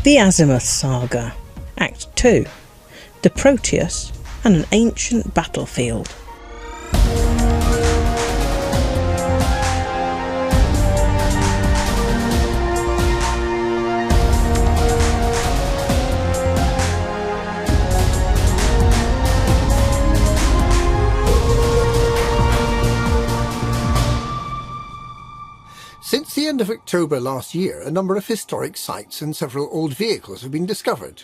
The Azimuth Saga, Act 2, The Proteus and an Ancient Battlefield. Since the end of October last year, a number of historic sites and several old vehicles have been discovered.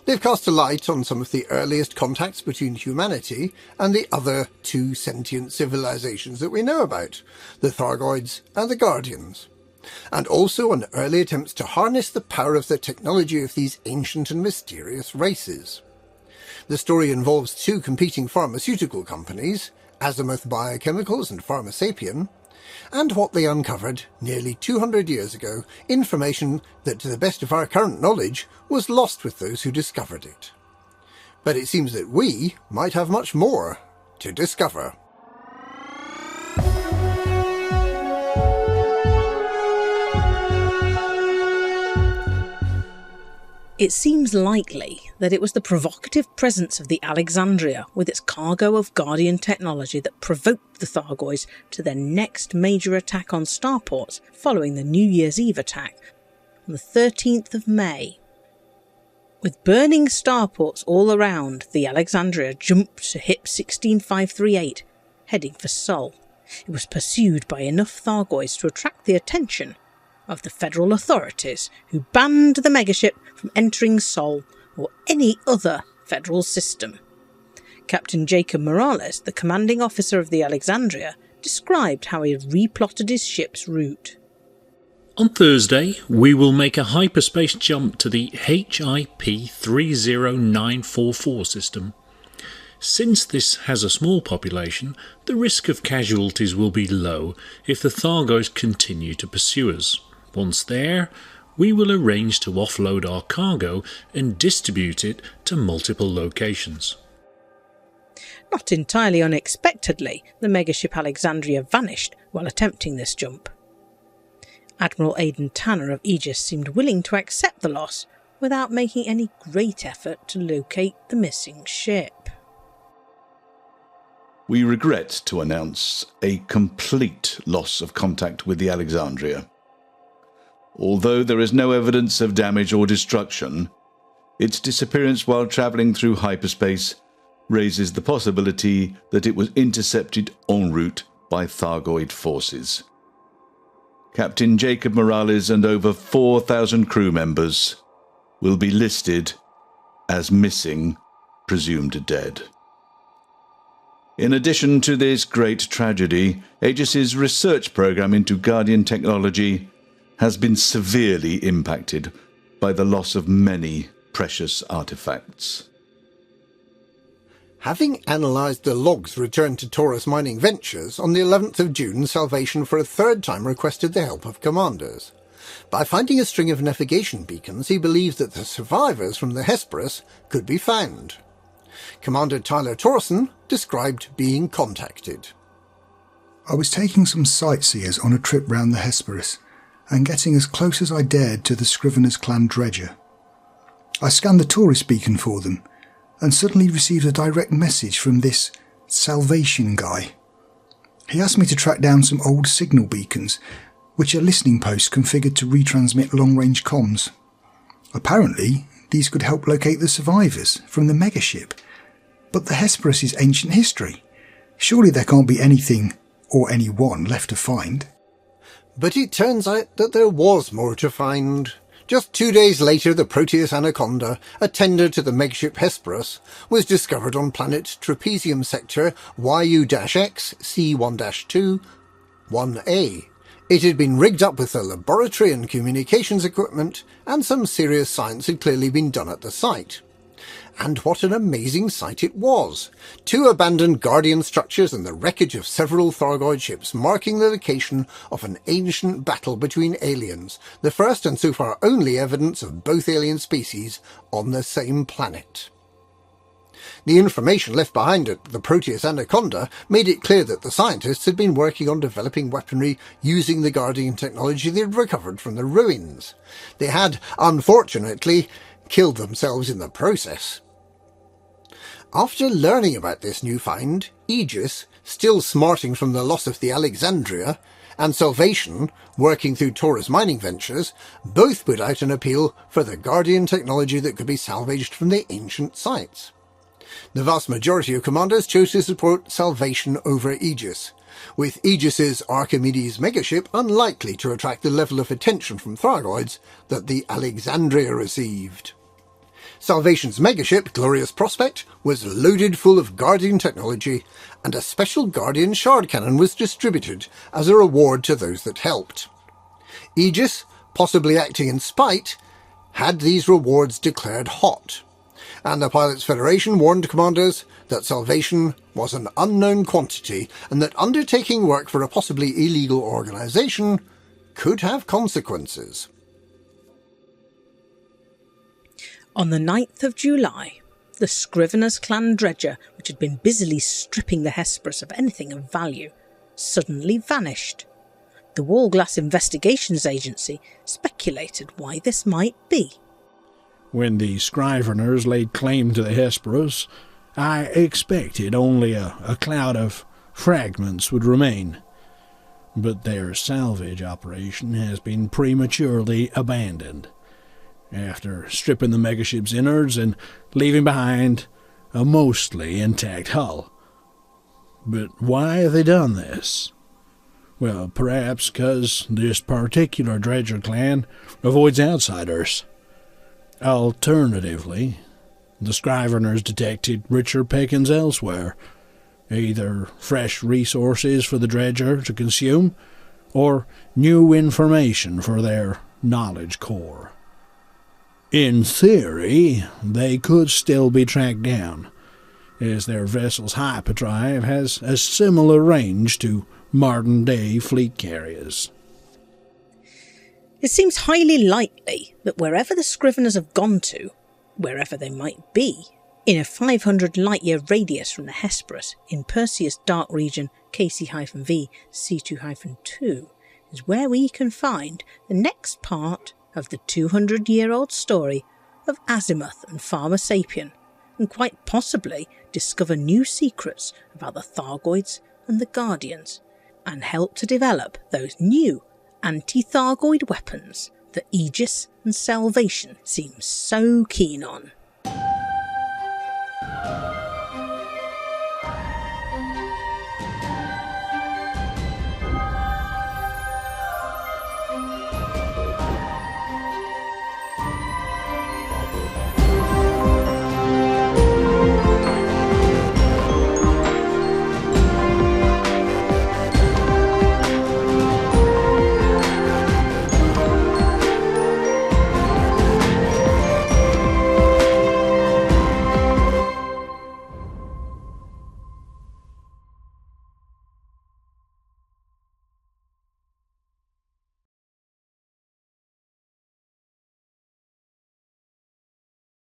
They've cast a light on some of the earliest contacts between humanity and the other two sentient civilizations that we know about, the Thargoids and the Guardians, and also on early attempts to harness the power of the technology of these ancient and mysterious races. The story involves two competing pharmaceutical companies, Azimuth Biochemicals and Pharmasapien, and what they uncovered nearly 200 years ago, information that, to the best of our current knowledge, was lost with those who discovered it. But it seems that we might have much more to discover. It seems likely that it was the provocative presence of the Alexandria with its cargo of Guardian technology that provoked the Thargoids to their next major attack on starports following the New Year's Eve attack on the 13th of May. With burning starports all around, the Alexandria jumped to HIP 16538, heading for Sol. It was pursued by enough Thargoids to attract the attention of the federal authorities, who banned the megaship from entering Sol or any other federal system. Captain Jacob Morales, the commanding officer of the Alexandria, described how he had replotted his ship's route. On Thursday, we will make a hyperspace jump to the HIP 30944 system. Since this has a small population, the risk of casualties will be low if the Thargoids continue to pursue us. Once there, we will arrange to offload our cargo and distribute it to multiple locations. Not entirely unexpectedly, the megaship Alexandria vanished while attempting this jump. Admiral Aidan Tanner of Aegis seemed willing to accept the loss without making any great effort to locate the missing ship. We regret to announce a complete loss of contact with the Alexandria. Although there is no evidence of damage or destruction, its disappearance while travelling through hyperspace raises the possibility that it was intercepted en route by Thargoid forces. Captain Jacob Morales and over 4,000 crew members will be listed as missing, presumed dead. In addition to this great tragedy, Aegis's research program into Guardian technology has been severely impacted by the loss of many precious artifacts. Having analysed the logs returned to Taurus Mining Ventures, on the 11th of June, Salvation for a third time requested the help of commanders. By finding a string of navigation beacons, he believes that the survivors from the Hesperus could be found. Commander Tyler Torson described being contacted. I was taking some sightseers on a trip round the Hesperus and getting as close as I dared to the Scrivener's clan dredger. I scanned the tourist beacon for them and suddenly received a direct message from this Salvation guy. He asked me to track down some old signal beacons, which are listening posts configured to retransmit long-range comms. Apparently, these could help locate the survivors from the megaship. But the Hesperus is ancient history. Surely there can't be anything or anyone left to find. But it turns out that there was more to find. Just 2 days later, the Proteus Anaconda, a tender to the megaship Hesperus, was discovered on planet Trapezium Sector YU-X C1-2 1A. It had been rigged up with a laboratory and communications equipment, and some serious science had clearly been done at the site. And what an amazing sight it was! 2 abandoned Guardian structures and the wreckage of several Thargoid ships marking the location of an ancient battle between aliens, the first and so far only evidence of both alien species on the same planet. The information left behind at the Proteus Anaconda made it clear that the scientists had been working on developing weaponry using the Guardian technology they had recovered from the ruins. They had, unfortunately, killed themselves in the process. After learning about this new find, Aegis, still smarting from the loss of the Alexandria, and Salvation, working through Taurus mining ventures, both put out an appeal for the Guardian technology that could be salvaged from the ancient sites. The vast majority of commanders chose to support Salvation over Aegis, with Aegis's Archimedes megaship unlikely to attract the level of attention from Thargoids that the Alexandria received. Salvation's megaship, Glorious Prospect, was loaded full of Guardian technology, and a special Guardian shard cannon was distributed as a reward to those that helped. Aegis, possibly acting in spite, had these rewards declared hot, and the Pilots' Federation warned commanders that Salvation was an unknown quantity and that undertaking work for a possibly illegal organisation could have consequences. On the 9th of July, the Scrivener's clan dredger, which had been busily stripping the Hesperus of anything of value, suddenly vanished. The Wallglass Investigations Agency speculated why this might be. When the Scriveners laid claim to the Hesperus, I expected only a cloud of fragments would remain. But their salvage operation has been prematurely abandoned, after stripping the megaship's innards and leaving behind a mostly intact hull. But why have they done this? Well, perhaps because this particular dredger clan avoids outsiders. Alternatively, the Scriveners detected richer pickings elsewhere, either fresh resources for the dredger to consume, or new information for their knowledge core. In theory, they could still be tracked down, as their vessel's hyperdrive has a similar range to modern-day fleet carriers. It seems highly likely that wherever the Scriveners have gone to, wherever they might be, in a 500 light-year radius from the Hesperus, in Perseus' dark region KC-V C2-2, is where we can find the next part of the 200-year-old story of Azimuth and Pharma Sapien, and quite possibly discover new secrets about the Thargoids and the Guardians, and help to develop those new anti-Thargoid weapons that Aegis and Salvation seem so keen on.